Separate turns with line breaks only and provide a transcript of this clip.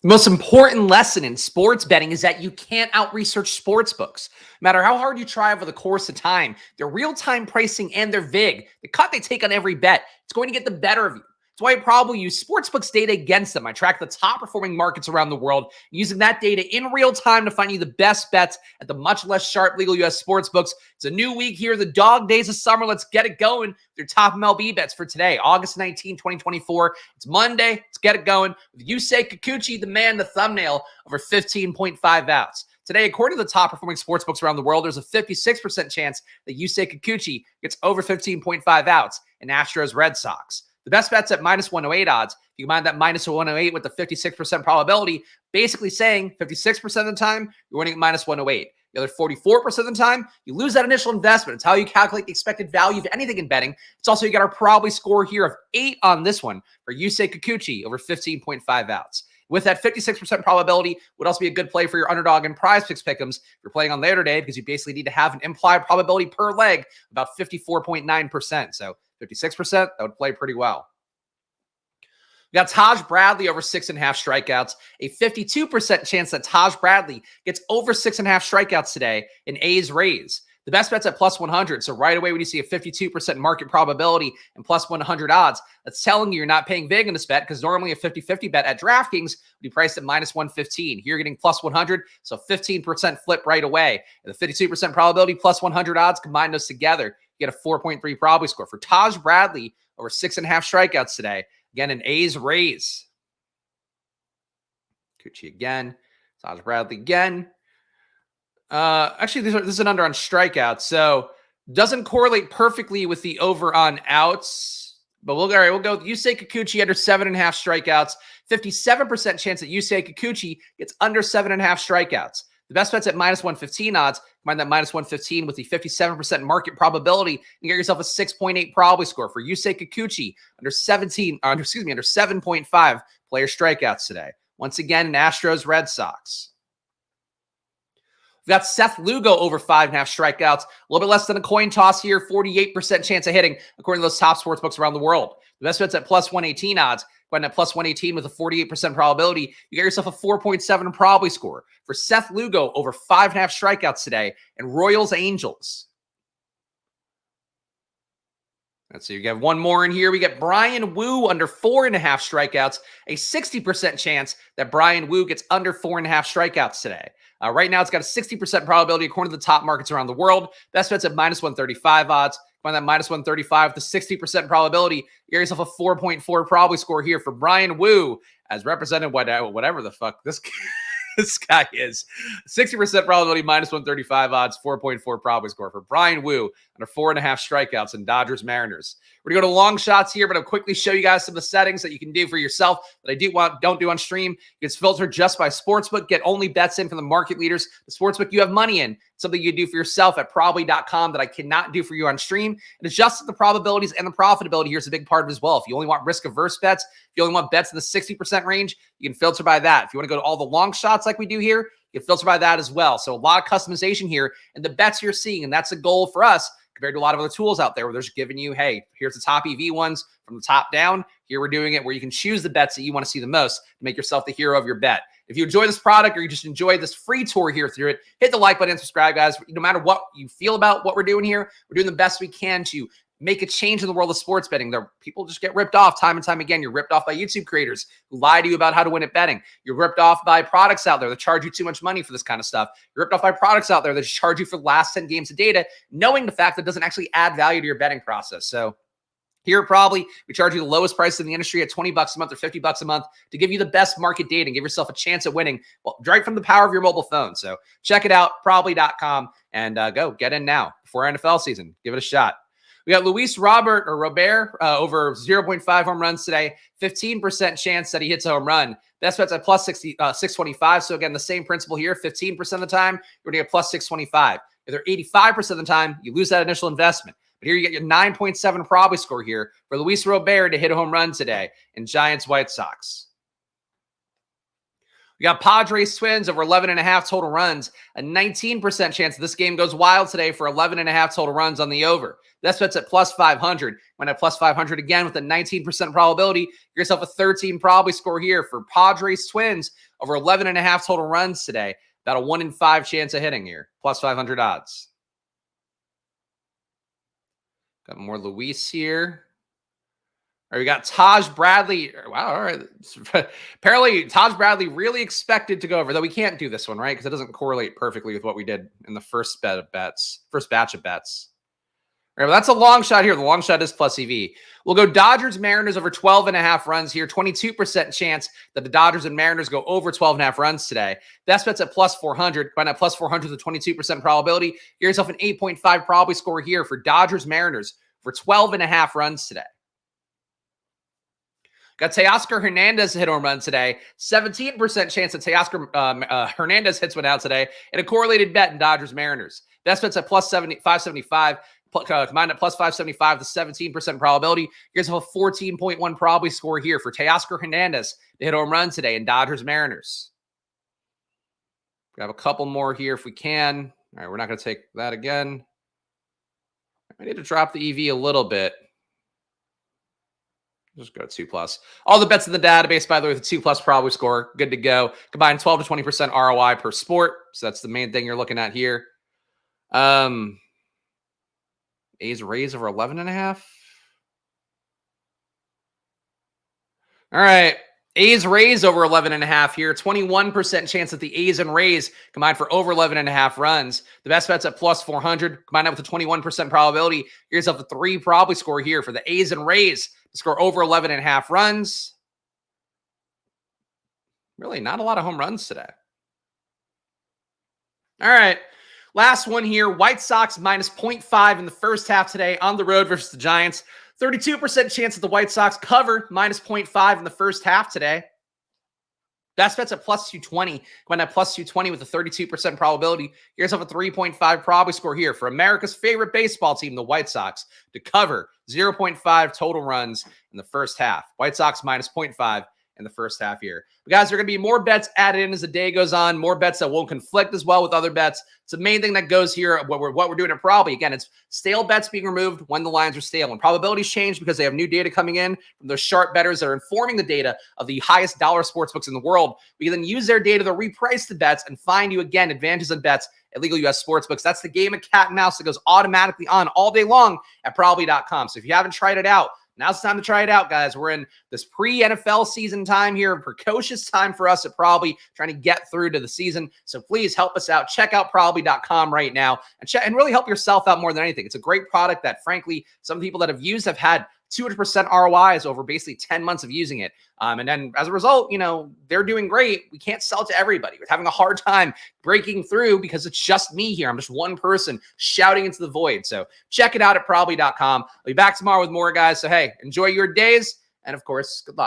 The most important lesson in sports betting is that you can't out-research sportsbooks. No matter how hard you try over the course of time, their real-time pricing and their VIG, the cut they take on every bet, it's going to get the better of you. That's why I probably use Sportsbooks data against them. I track the top-performing markets around the world, using that data in real time to find you the best bets at the much less sharp legal U.S. sportsbooks. It's a new week here, the dog days of summer. Let's get it going with your top MLB bets for today, August 19, 2024. It's Monday. Let's get it going with Yusei Kikuchi, the man, the thumbnail, over 15.5 outs. Today, according to the top-performing sportsbooks around the world, there's a 56% chance that Yusei Kikuchi gets over 15.5 outs in Astros Red Sox. The best bet's at minus 108 odds. If you combine that minus 108 with the 56% probability, basically saying 56% of the time, you're winning at minus 108. The other 44% of the time, you lose that initial investment. It's how you calculate the expected value of anything in betting. It's also, you got our probably score here of 8 on this one for Yusei Kikuchi over 15.5 outs. With that 56% probability, would also be a good play for your underdog and prize picks pick'ems if you're playing on later day, because you basically need to have an implied probability per leg about 54.9%. So 56%, that would play pretty well. We got Taj Bradley over 6.5 strikeouts, a 52% chance that Taj Bradley gets over 6.5 strikeouts today in A's Rays. The best bet's at plus 100. So right away, when you see a 52% market probability and plus 100 odds, that's telling you you're not paying big in this bet, because normally a 50-50 bet at DraftKings would be priced at minus 115. Here you're getting plus 100, so 15% flip right away. And the 52% probability plus 100 odds, combine those together, you get a 4.3 probability score. For Taj Bradley, over 6.5 strikeouts today. Again, in A's Rays. Kikuchi again. Taj Bradley again. Actually, this is an under on strikeouts, so doesn't correlate perfectly with the over on outs. But we'll go with Yusei Kikuchi under 7.5 strikeouts. 57% chance that Yusei Kikuchi gets under 7.5 strikeouts. The best bet's at minus 115 odds. Combine that minus 115 with the 57% market probability, you get yourself a 6.8 probability score for Yusei Kikuchi under 7.5 player strikeouts today. Once again, in Astros Red Sox. We've got Seth Lugo over 5.5 strikeouts. A little bit less than a coin toss here. 48% chance of hitting, according to those top sportsbooks around the world. The best bet's at plus 118 odds. Going at plus 118 with a 48% probability, you get yourself a 4.7 probability score for Seth Lugo over 5.5 strikeouts today and Royals Angels. Let's see, we got one more in here. We get Brian Wu under 4.5 strikeouts. A 60% chance that Brian Wu gets under 4.5 strikeouts today. Right now, it's got a 60% probability according to the top markets around the world. Best bet's at minus 135 odds. Find that minus 135 with the 60% probability. You get yourself a 4.4 probability score here for Brian Wu, as represented whatever the fuck this guy is. 60% probability, minus 135 odds, 4.4 probability score for Brian Wu under 4.5 strikeouts in Dodgers Mariners. We're going to go to long shots here, but I'll quickly show you guys some of the settings that you can do for yourself that I don't do on stream. It gets filtered just by Sportsbook. Get only bets in from the market leaders. The Sportsbook you have money in. Something you do for yourself at probably.com that I cannot do for you on stream. And adjust the probabilities and the profitability. Here's a big part of it as well. If you only want risk-averse bets, if you only want bets in the 60% range, you can filter by that. If you want to go to all the long shots like we do here, you can filter by that as well. So a lot of customization here and the bets you're seeing. And that's a goal for us compared to a lot of other tools out there where they're just giving you, hey, here's the top EV ones from the top down. Here we're doing it where you can choose the bets that you want to see the most to make yourself the hero of your bet. If you enjoy this product or you just enjoy this free tour here through it, hit the like button and subscribe, guys. No matter what you feel about what we're doing here, we're doing the best we can to make a change in the world of sports betting. People just get ripped off time and time again. You're ripped off by YouTube creators who lie to you about how to win at betting. You're ripped off by products out there that charge you too much money for this kind of stuff. You're ripped off by products out there that just charge you for the last 10 games of data, knowing the fact that it doesn't actually add value to your betting process. So here, probably, we charge you the lowest price in the industry at $20 a month or $50 a month to give you the best market data and give yourself a chance at winning, well, right from the power of your mobile phone. So check it out, probably.com, and go get in now before NFL season. Give it a shot. We got Luis Robert over 0.5 home runs today. 15% chance that he hits a home run. Best bet's at plus 625. So again, the same principle here. 15% of the time, you're going to get plus 625. If they're 85% of the time, you lose that initial investment. But here you get your 9.7 probability score here for Luis Robert to hit a home run today in Giants White Sox. We got Padres Twins over 11.5 total runs. A 19% chance this game goes wild today for 11.5 total runs on the over. That's bet's at plus 500. When at plus 500 again with a 19% probability, get yourself a 13 probably score here for Padres Twins over 11.5 total runs today. About a 1 in 5 chance of hitting here. Plus 500 odds. Got more Luis here. All right, we got Taj Bradley. Wow, all right. Apparently, Taj Bradley really expected to go over, though we can't do this one, right? Because it doesn't correlate perfectly with what we did in the first batch of bets. All right, well, that's a long shot here. The long shot is plus EV. We'll go Dodgers Mariners over 12.5 runs here. 22% chance that the Dodgers and Mariners go over 12.5 runs today. Best bet's at plus 400. Find out plus 400 with a 22% probability. Get yourself an 8.5 probably score here for Dodgers Mariners for 12.5 runs today. Got Teoscar Hernandez to hit home run today. 17% chance that Teoscar Hernandez hits one out today in a correlated bet in Dodgers Mariners. Best bet's at plus 575. Combined at plus 575 with a 17% probability. Here's a 14.1 probably score here for Teoscar Hernandez to hit home run today in Dodgers Mariners. Grab a couple more here if we can. All right, we're not going to take that again. I need to drop the EV a little bit. Just go 2+. All the bets in the database, by the way, with a 2+ probably score. Good to go. Combined 12 to 20% ROI per sport. So that's the main thing you're looking at here. A's Rays over 11.5. All right. A's Rays over 11.5 here. 21% chance that the A's and Rays combined for over 11.5 runs. The best bet's at plus 400. Combined up with a 21% probability. Here's yourself a 3 probably score here for the A's and Rays to score over 11.5 runs. Really not a lot of home runs today. All right. Last one here. White Sox minus 0.5 in the first half today on the road versus the Giants. 32% chance that the White Sox cover minus 0.5 in the first half today. Best bet's at plus 220. Going at plus 220 with a 32% probability. Here's yourself a 3.5 probably score here for America's favorite baseball team, the White Sox, to cover 0.5 total runs in the first half. White Sox minus 0.5 in the first half here. But guys, there are going to be more bets added in as the day goes on, more bets that won't conflict as well with other bets. It's the main thing that goes here. What we're doing at Probably, again, it's stale bets being removed when the lines are stale. When probabilities change because they have new data coming in from those sharp bettors that are informing the data of the highest dollar sportsbooks in the world, we can then use their data to reprice the bets and find you, again, advantages on bets at legal U.S. sportsbooks. That's the game of cat and mouse that goes automatically on all day long at Probably.com. So if you haven't tried it out, now's the time to try it out, guys. We're in this pre-NFL season time here, precocious time for us at Probably, trying to get through to the season. So please help us out. Check out Probably.com right now and really help yourself out more than anything. It's a great product that, frankly, some people that have used have had 200% ROIs over basically 10 months of using it. And then as a result, they're doing great. We can't sell it to everybody. We're having a hard time breaking through because it's just me here. I'm just one person shouting into the void. So check it out at Probably.com. I'll be back tomorrow with more, guys. So, hey, enjoy your days. And, of course, good luck.